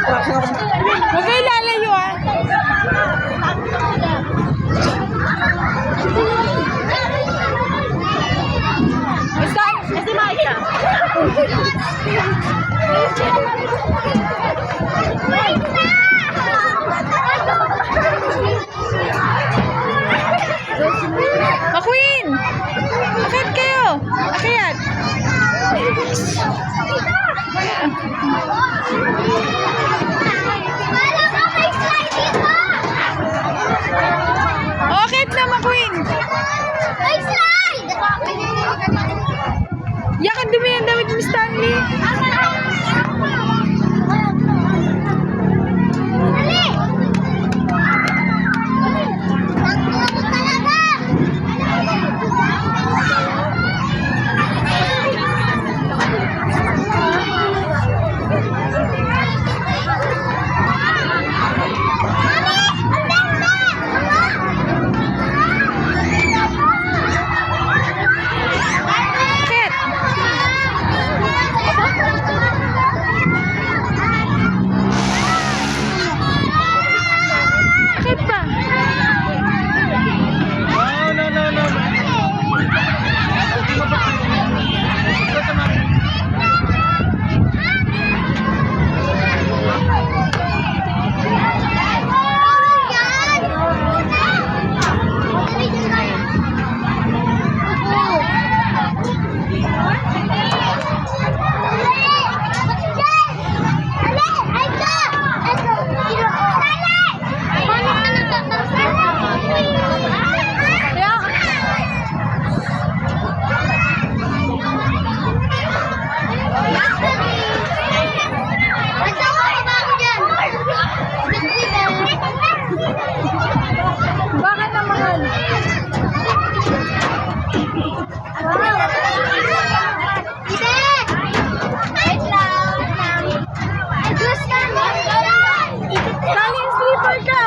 Huwag kayo lalayo ah. Saan? Si Maika. Queen! Akit kayo! Akit! Akit naman, Queen! May slide! Yakan dumi ang damit ni Stanley. Bakit ang mahal? Tali ang slipper ka!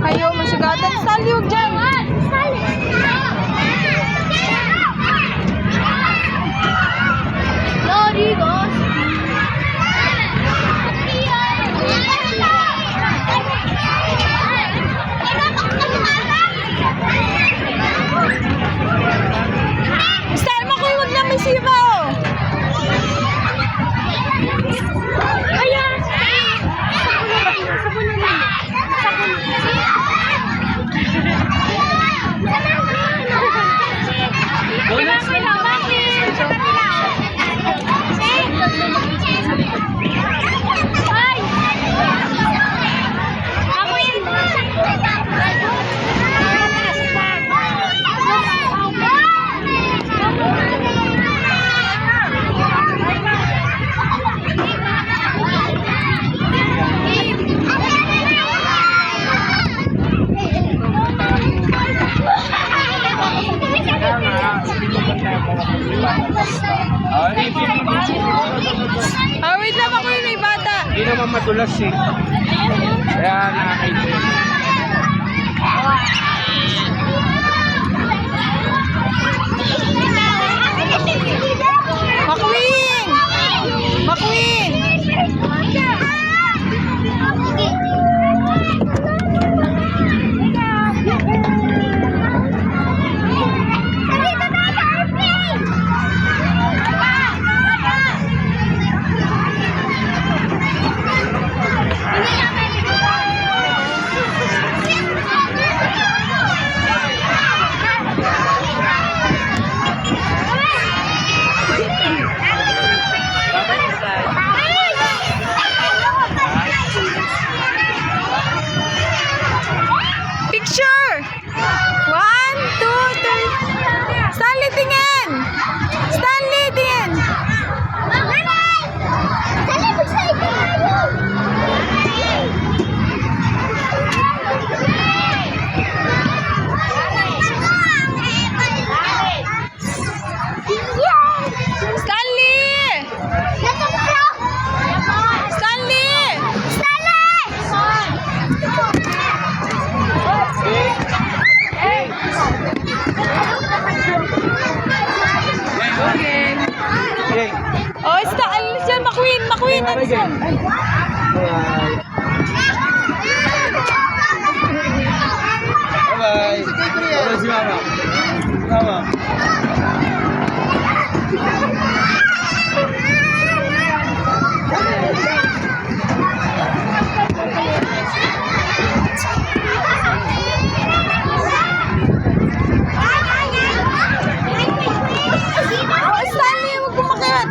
Ayo, masugatan. Salyog dyan. Lori, boss. Star mo, Kuy, wag na may siba, oh. Ayan. Wait lang ako yung may bata. Hindi naman madulas eh. Kaya nakakaintay. Makwin! Makwin! McQueen, McQueen. Bye, guys. Bye. Bye-bye. Bye-bye si Mama. Mama. Oh, Stanley, huwag kumakit.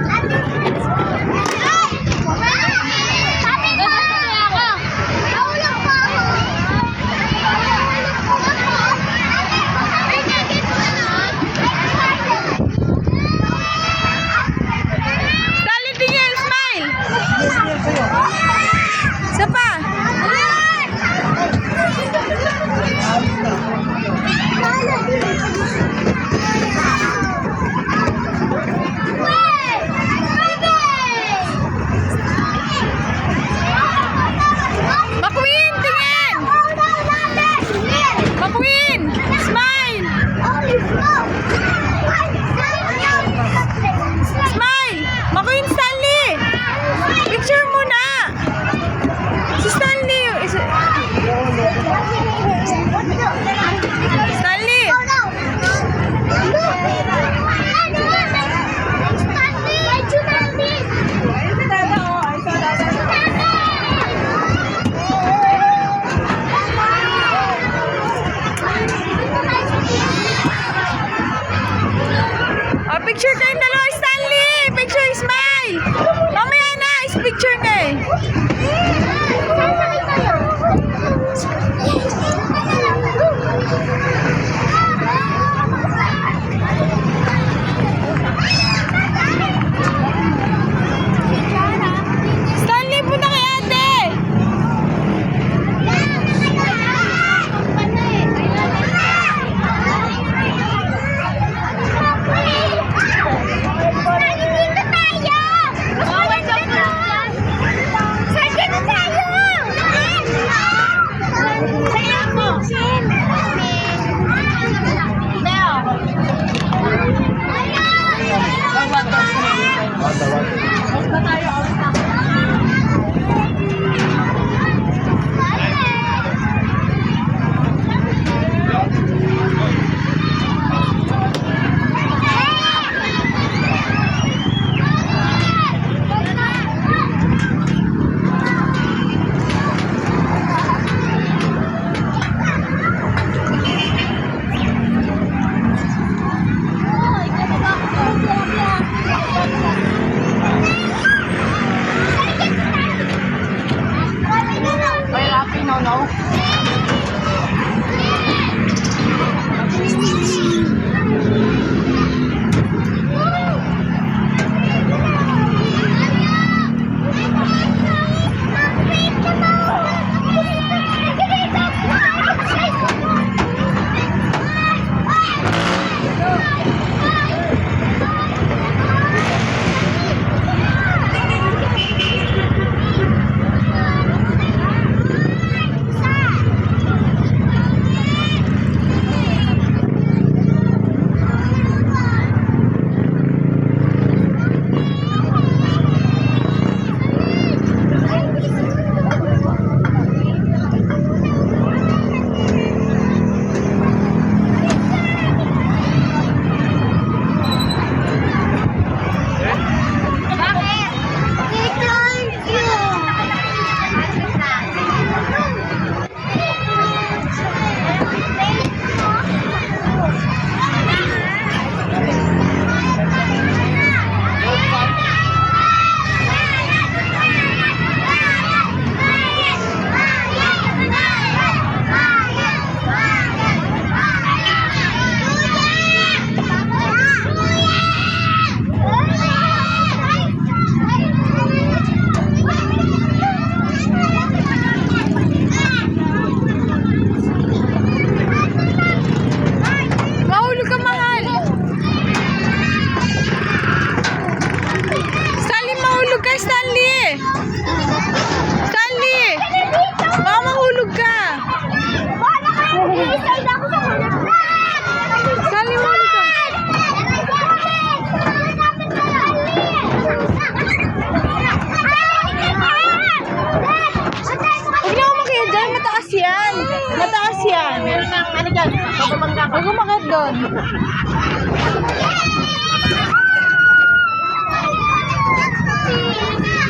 rin ng ano dyan. Pababangga ka. Huwag umakit doon.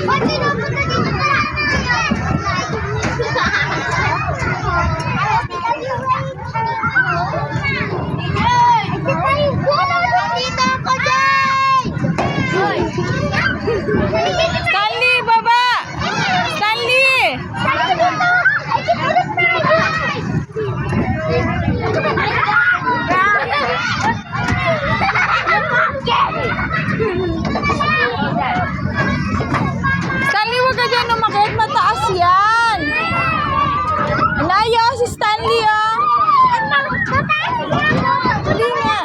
Ba't sinupunta dito ka? Dito ako dyan! Stanley, baba! Stanley! Stanley, huwag ka dyan umakit. Mataas yan. Layo si Stanley, oh. Hindi nga.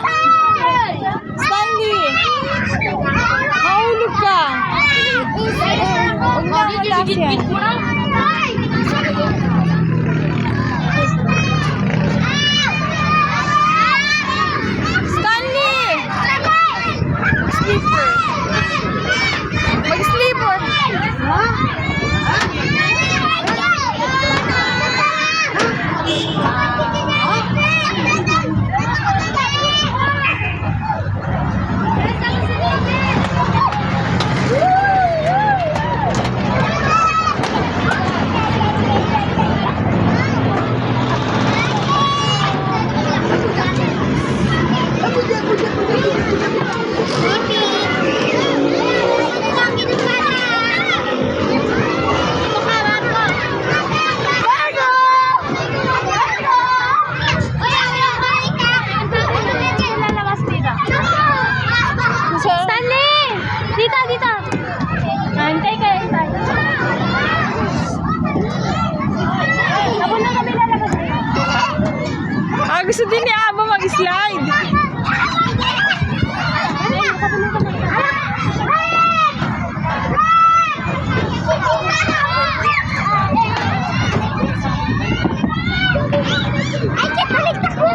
Stanley, mahulog ka. Huwag na mataas yan. Stanley! Sleeper. Mag-sleeper. Stanley! Dito, dito! Antay ka, antay. Ako na kami lalabas. Gusto din ni Aba mag-slide. Ay, balik ako!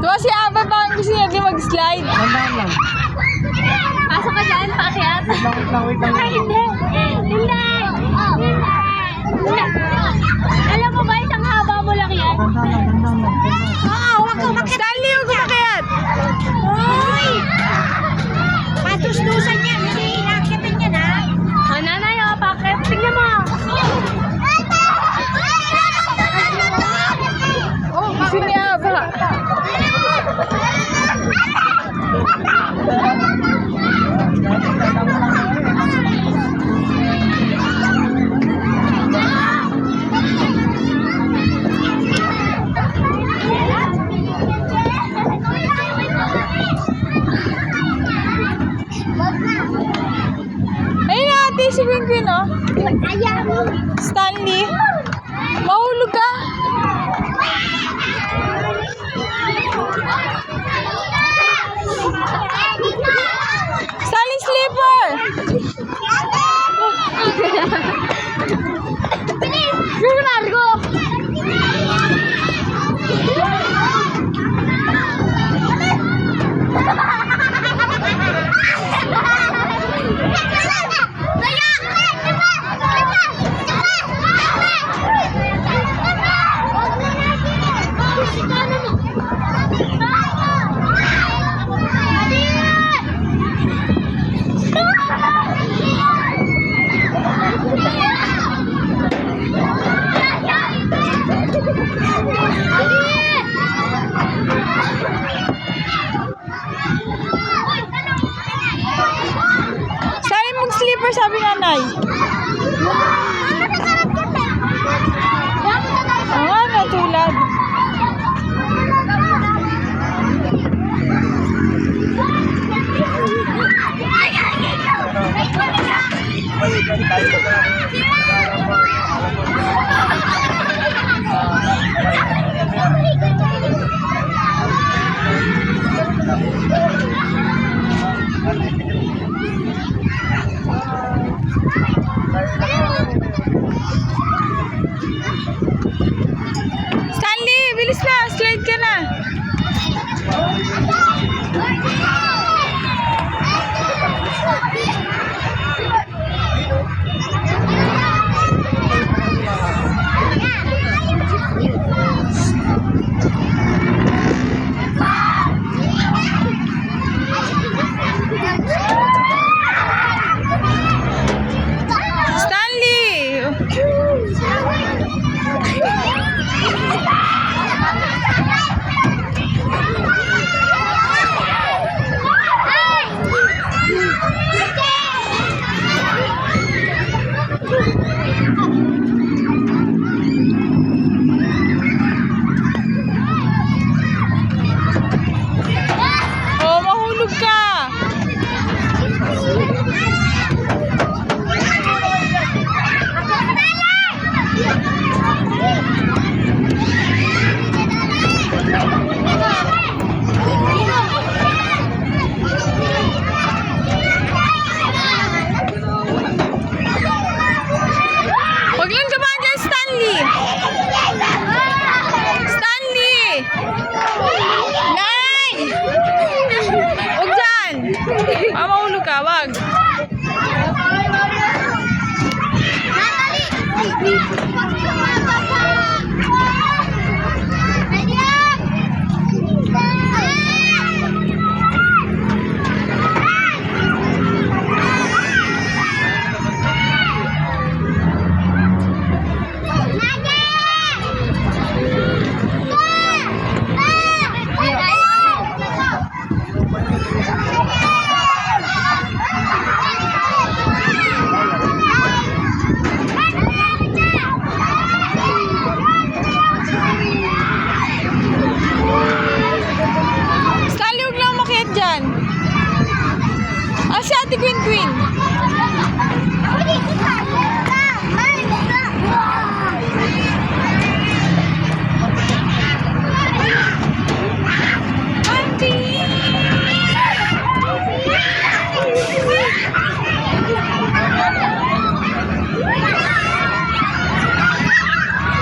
Diba si Aba pa gusto niya din mag-slide? Pasok ka dyan, paakyat. Ay, hindi. Hindi. Alam mo ba, isang haba mo lang yan? Huwag ka umakit. Stanley, huwag umakit. Uy! Patusdusan yan. Hindi inakitan yan, ha? Nanay, paakyat. Tingnan mo. Gusto ni Aba. Ayun na ate, si Queen, oh. Stanley, mahulog ka. Stanley, slipper. Largo! Stanley, mag-slipper, sabi nanay. Natulad. Stanley, bilis na. Slide ka na. Ate Queen Queen.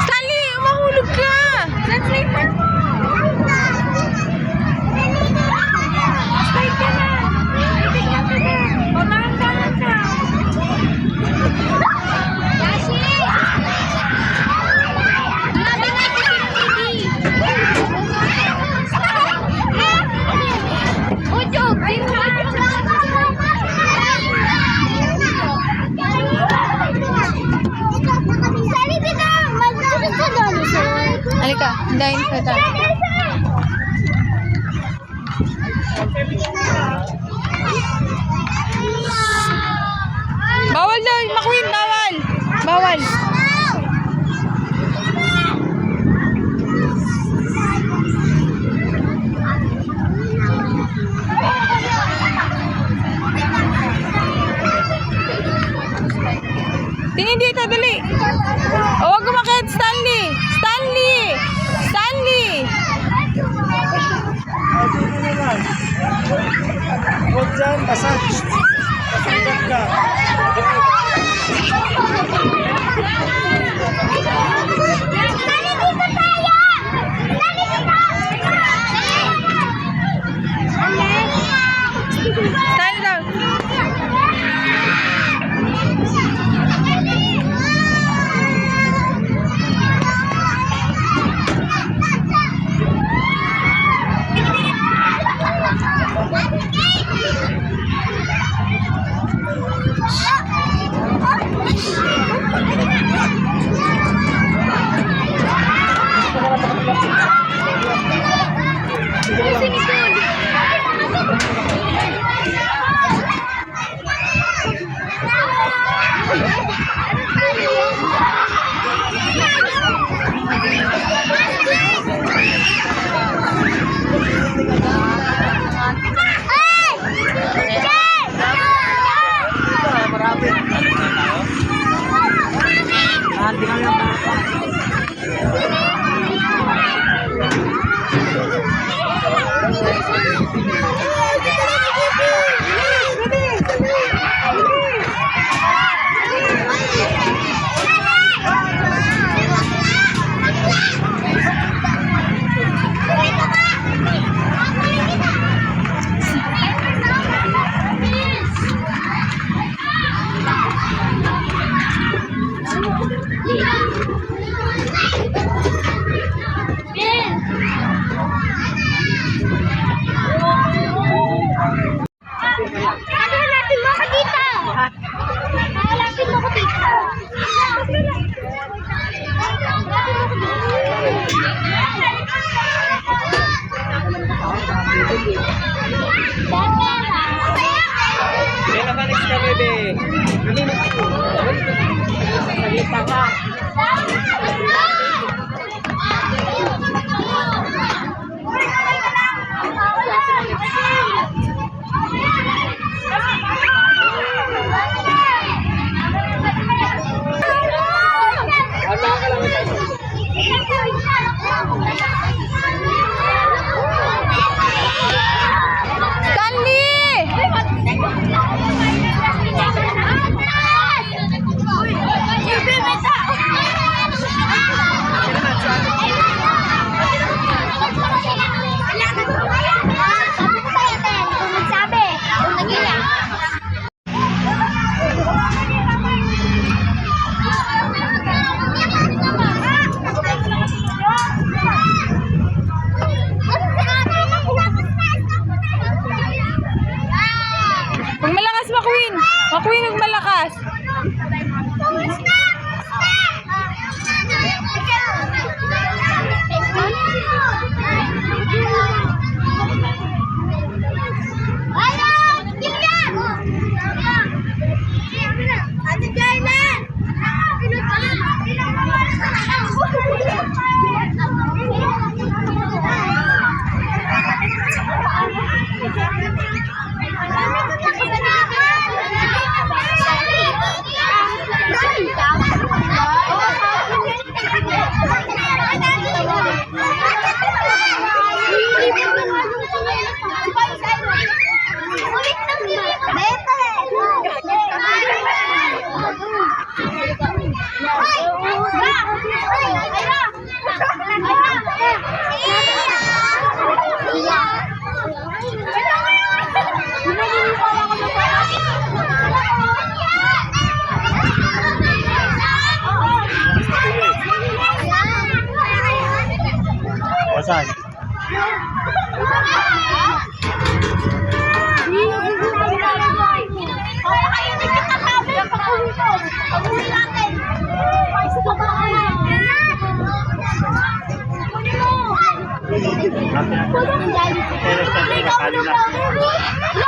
Stanley, umahulog ka. Halika, hindahin kita. Bawal daw, McQueen, bawal. Bawal. Tingin dito, dali. O, huwag kumakit, Stanley. Stanley! Stanley! Huwag dyan, basa. Basagkat ka. Stanley daw. McQueen, huwag malakas. Saan?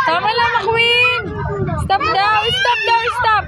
Tama lang, McQueen! Stop daw! Stop daw! Stop!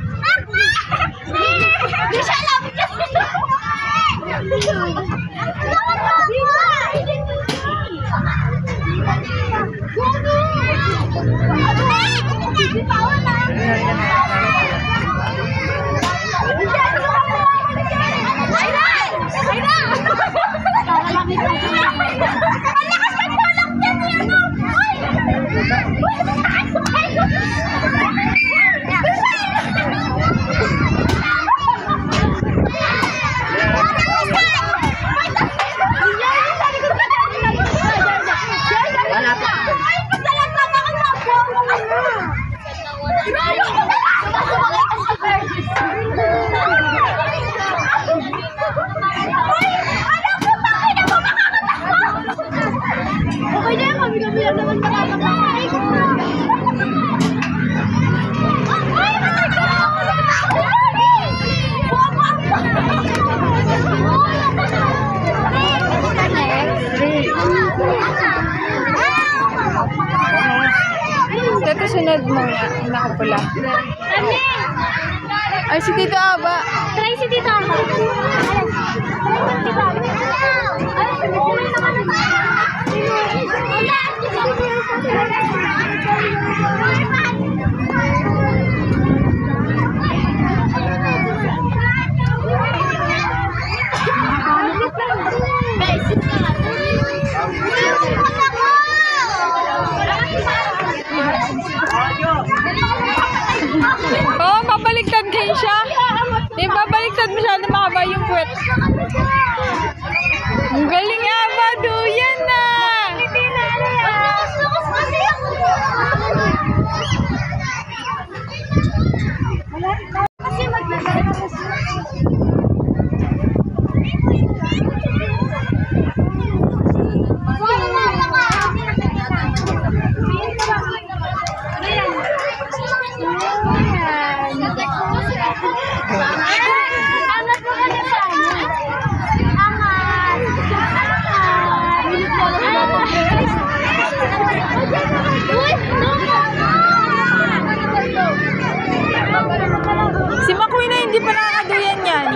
Ito sunod mo nga, nakapula. Ay, si Tito Aba. Try si Tito Aba. Oo, babaliktad kayo siya. Yung babaliktad masyado makaba yung puwet. Ang galing, Aba. Duyan na. Si McQueen na hindi pa nakakaduyan yan.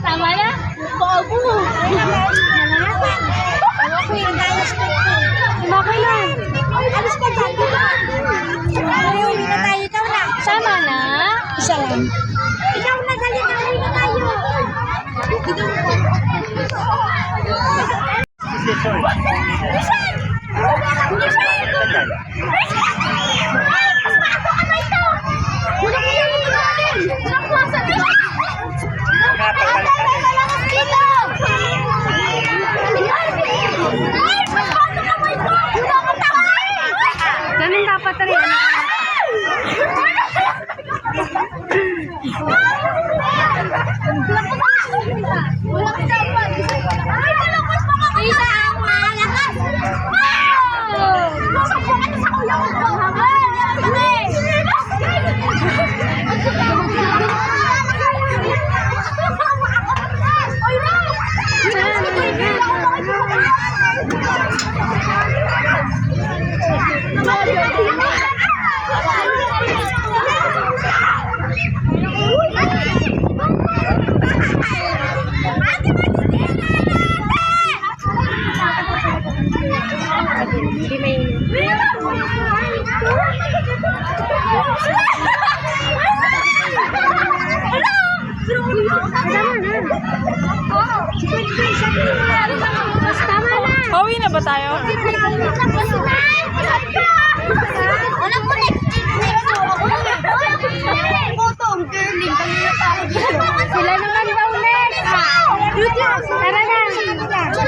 Tama na? Bago. Bakit lang? Alis ka dyan. Ayaw, hindi na tayo. Ikaw na. Sama na? Isa lang. Ikaw na, dali na. Ayaw na tayo. Ganun dapat rin. Wala ka dapat. Ay, malakas pa ka. Isa ang malakas. Sasabungan sa kuya ko. Pauwi na ba pa tayo? Alam mo, next. Photo, ang girling. Kanina pa ako dito. Sila naman daw next. Tara na.